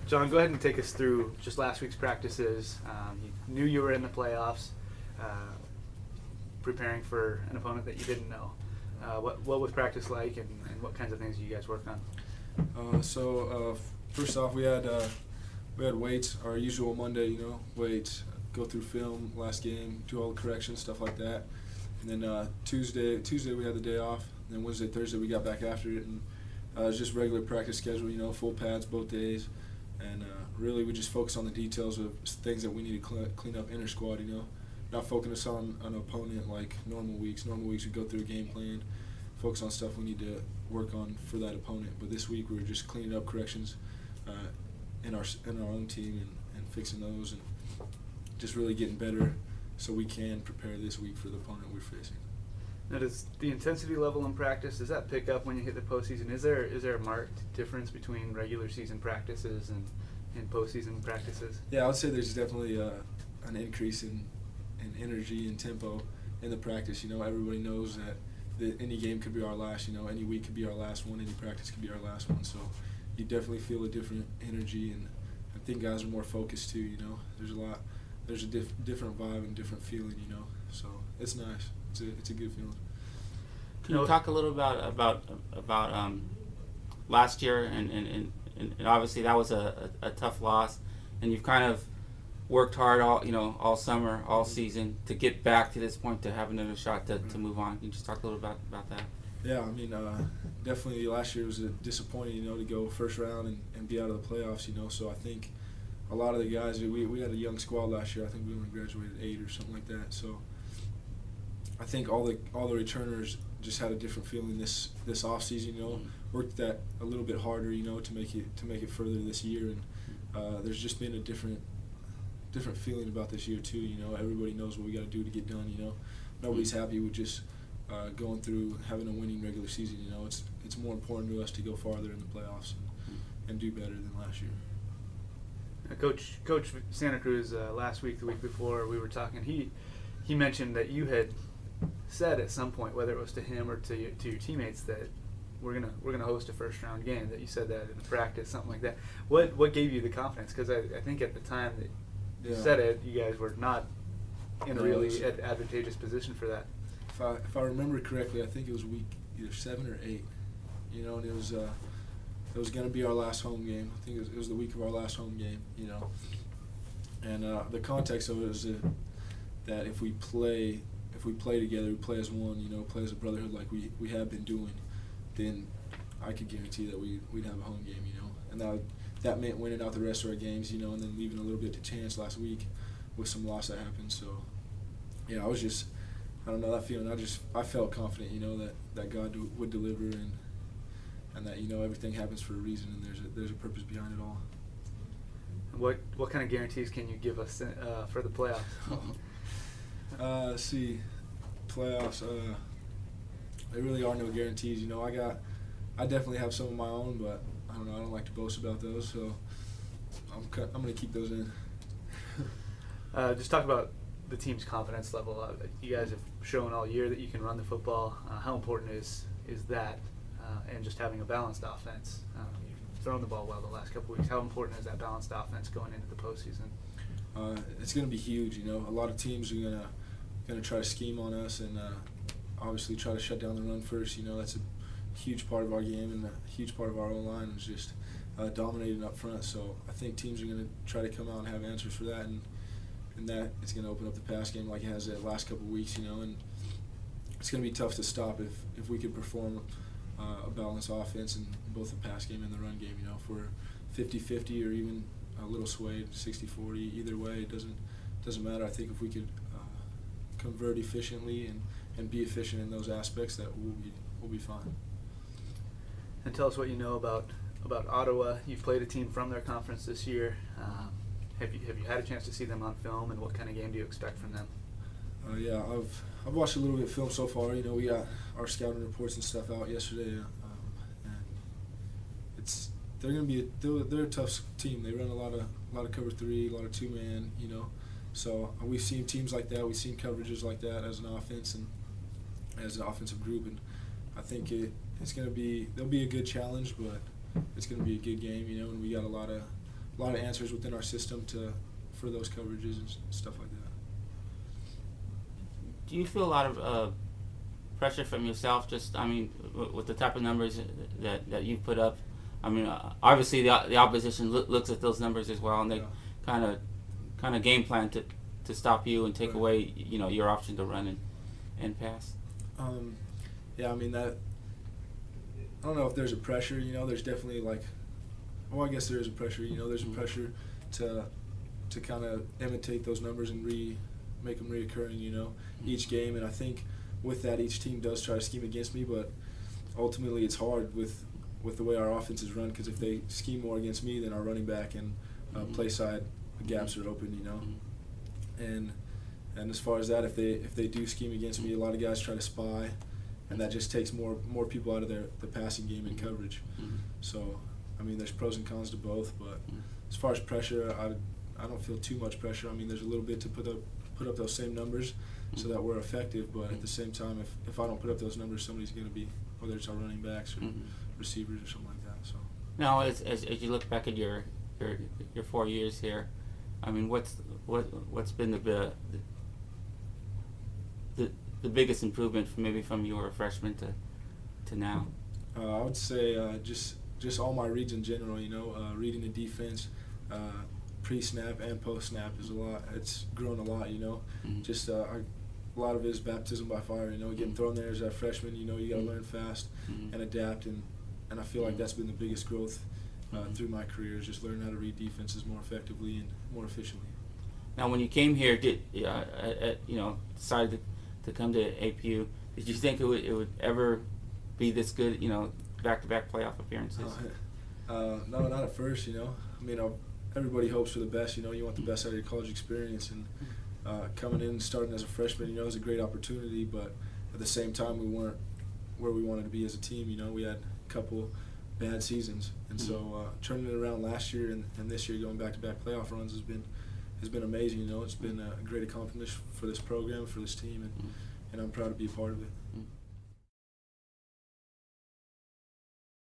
John, go ahead and take us through just last week's practices. You knew you were in the playoffs, preparing for an opponent that you didn't know. What was practice like, and what kinds of things did you guys work on? First off, we had weights, our usual Monday, weights, go through film, last game, do all the corrections, stuff like that. And then Tuesday we had the day off. And then Wednesday, Thursday we got back after it, and it was just regular practice schedule, full pads both days. And really we just focus on the details of things that we need to clean up inter-squad, not focus on an opponent like normal weeks. Normal weeks we go through a game plan, focus on stuff we need to work on for that opponent. But this week we were just cleaning up corrections in our own team and fixing those and just really getting better so we can prepare this week for the opponent we're facing. Now, does the intensity level in practice, does that pick up when you hit the postseason? Is there a marked difference between regular season practices and postseason practices? Yeah, I would say there's definitely an increase in energy and tempo in the practice. Everybody knows that any game could be our last. Any week could be our last one. Any practice could be our last one. So you definitely feel a different energy, and I think guys are more focused too. There's a different vibe and different feeling. So it's nice. It's a good feeling. Can you talk a little about last year and obviously that was a tough loss, and you've kind of worked hard all summer, all season to get back to this point, to have another shot to move on. Can you just talk a little about that? Yeah, definitely last year was disappointing, to go first round and be out of the playoffs, So I think a lot of the guys, we had a young squad last year. I think we only graduated 8 or something like that. So I think all the returners just had a different feeling this off season. Worked that a little bit harder, to make it further this year, and there's just been a different feeling about this year too. Everybody knows what we got to do to get done. Nobody's happy with just going through having a winning regular season. It's more important to us to go farther in the playoffs and do better than last year. Coach Santa Cruz last week, the week before, we were talking. He mentioned that you had said at some point, whether it was to him or to your teammates, that we're gonna host a first round game. That you said that in practice, something like that. What gave you the confidence? Because I think at the time that you said it, you guys were not in a really advantageous position for that. If I remember correctly, I think it was week either 7 or 8. And it was going to be our last home game. I think it was the week of our last home game. And the context of it is that if we play together, we play as one. Play as a brotherhood like we have been doing, then I could guarantee that we'd have a home game. And that meant winning out the rest of our games. And then leaving a little bit to chance last week with some loss that happened. So yeah, I don't know that feeling. I felt confident, that God would deliver and that everything happens for a reason, and there's a purpose behind it all. What kind of guarantees can you give us for the playoffs? Let's see, playoffs. There really are no guarantees. I definitely have some of my own, but I don't know. I don't like to boast about those, so I'm going to keep those in. Just talk about the team's confidence level. You guys have shown all year that you can run the football. How important is that, and just having a balanced offense? You've thrown the ball well the last couple of weeks. How important is that balanced offense going into the postseason? It's going to be huge. A lot of teams are going to try to scheme on us and obviously try to shut down the run first. That's a huge part of our game, and a huge part of our O-line is just dominating up front. So I think teams are going to try to come out and have answers for that, and that it's going to open up the pass game like it has the last couple of weeks, and it's going to be tough to stop if we could perform a balanced offense in both the pass game and the run game. If we're 50-50 or even a little swayed 60-40, either way, it doesn't matter. I think if we could convert efficiently and be efficient in those aspects, that we'll be fine. And tell us what you know about Ottawa. You've played a team from their conference this year. Have you had a chance to see them on film, and what kind of game do you expect from them? Yeah, I've watched a little bit of film so far. We got our scouting reports and stuff out yesterday, and they're a tough team. They run a lot of cover 3, a lot of 2-man. So we've seen teams like that. We've seen coverages like that as an offense and as an offensive group, and I think they'll be a good challenge, but it's going to be a good game. And we got a lot lot of answers within our system for those coverages and stuff like that. Do you feel a lot of pressure from yourself? Just, I mean, with the type of numbers that you put up. I mean, obviously the opposition looks at those numbers as well, and they kind of game plan to stop you and take away, you know, your option to run and pass. Yeah, I mean that. I don't know if there's a pressure. You know, there's definitely like. Well, I guess there is a pressure. You know, there's a pressure to kind of imitate those numbers and make them reoccurring. You know, each game, and I think with that, each team does try to scheme against me, but ultimately it's hard with the way our offense is run, because if they scheme more against me, then our running back and play side gaps are open. You know, and as far as that, if they do scheme against me, a lot of guys try to spy, and that just takes more people out of the passing game and coverage. So, I mean, there's pros and cons to both, but as far as pressure, I don't feel too much pressure. I mean, there's a little bit to put up those same numbers so that we're effective, but at the same time, if I don't put up those numbers, somebody's going to be, whether it's our running backs or receivers or something like that. So now, as you look back at your 4 years here, I mean, what's been the biggest improvement from you were a freshman to now? I would say just all my reads in general. You know, reading the defense, pre-snap and post-snap is a lot. It's grown a lot. You know, just a lot of it is baptism by fire. You know, getting thrown there as a freshman. You know, you got to learn fast and adapt, and I feel like that's been the biggest growth through my career, is just learning how to read defenses more effectively and more efficiently. Now, when you came here, decided to come to APU, did you think it would ever be this good? You know, back-to-back playoff appearances. No, not at first. You know, I mean, everybody hopes for the best. You know, you want the best out of your college experience, and coming in and starting as a freshman, you know, is a great opportunity. But at the same time, we weren't where we wanted to be as a team. You know, we had a couple bad seasons, and so turning it around last year and this year, going back-to-back playoff runs has been amazing. You know, it's been a great accomplishment for this program, for this team, and I'm proud to be a part of it.